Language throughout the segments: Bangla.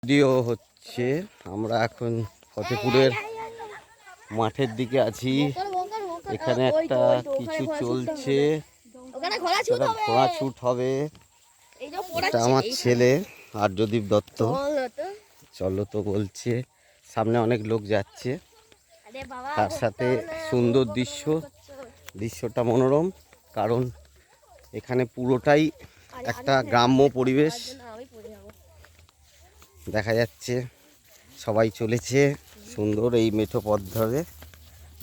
ভিডিও হচ্ছে। আমরা এখন ফতেপুরের মাঠের দিকে আছি। এখানে একটা কিছু চলছে, ঘোড়া ছুট হবে। এটা আমার ছেলে আর্যদীপ দত্ত, চলো তো বলছে। সামনে অনেক লোক যাচ্ছে, তার সাথে সুন্দর দৃশ্যটা মনোরম, কারণ এখানে পুরোটাই একটা গ্রাম্য পরিবেশ দেখা যাচ্ছে। সবাই চলেছে সুন্দর এই মেঠো পথ ধরে,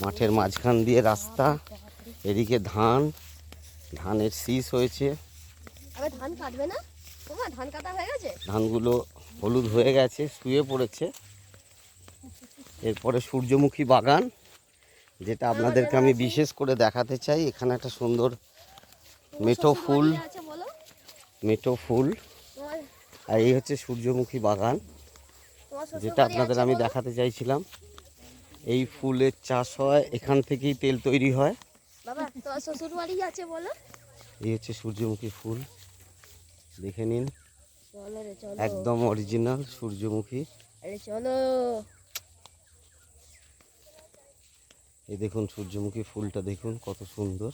মাঠের মাঝখান দিয়ে রাস্তা, এদিকে ধানের শীষ হয়েছে। ধানগুলো হলুদ হয়ে গেছে, শুয়ে পড়েছে। এরপরে সূর্যমুখী বাগান, যেটা আপনাদেরকে আমি বিশেষ করে দেখাতে চাই। এখানে একটা সুন্দর মেঠো ফুল, আর এই হচ্ছে সূর্যমুখী বাগান, যেটা আপনাদের আমি দেখাতে চাইছিলাম। এই ফুলের চাষ হয়, এখান থেকেই তেল তৈরি হয়। এই হচ্ছে সূর্যমুখী ফুল, দেখে নিন, একদম অরিজিনাল সূর্যমুখী। এই দেখুন সূর্যমুখী ফুলটা, দেখুন কত সুন্দর।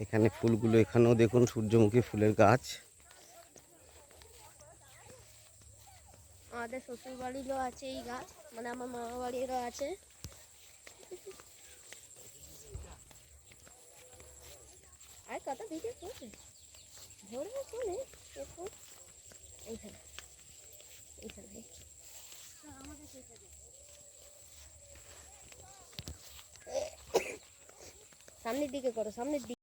এখানে ফুলগুলো, এখানেও দেখুন সূর্যমুখী ফুলের গাছ। আমাদের শ্বশুর বাড়িরও আছে এই গাছ, মানে আমার মামা বাড়িরও আছে। আর কত ভিডিও করছে ধরবে চলে এইখানে সামনের দিকে করো, সামনের দিকে।